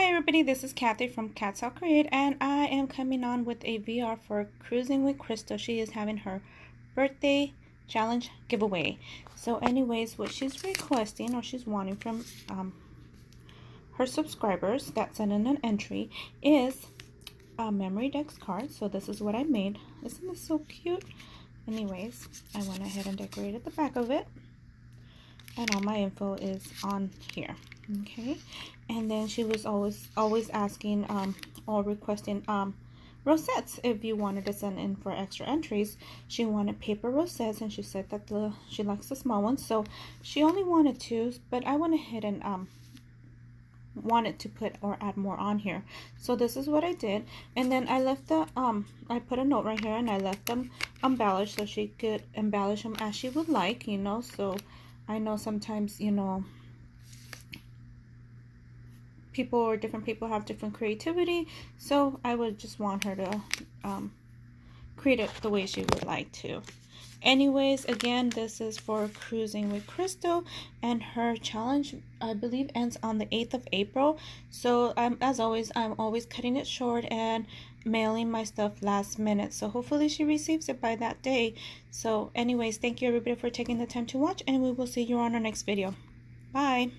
Hi everybody, this is Kathy from Cats All Create, and I am coming on with a VR for Cruising with Crystal. She is having her birthday challenge giveaway. So anyways, what she's requesting or she's wanting from her subscribers that sent in an entry is a memory dex card. So this is what I made. Isn't this so cute? Anyways, I went ahead and decorated the back of it, and all my info is on here. Okay, and then she was always asking or requesting rosettes. If you wanted to send in for extra entries, she wanted paper rosettes, and she said that she likes the small ones, so she only wanted two, but I went ahead and wanted to put or add more on here. So this is what I did, and then I left the I put a note right here, and I left them embellished so she could embellish them as she would like, you know. So I know sometimes, you know, people or different people have different creativity, so I would just want her to create it the way she would like to. Anyways, again, this is for Cruising with Crystal, and her challenge, I believe, ends on the 8th of April. So as always, I'm always cutting it short and mailing my stuff last minute, so hopefully she receives it by that day. So anyways, thank you everybody for taking the time to watch, and we will see you on our next video. Bye.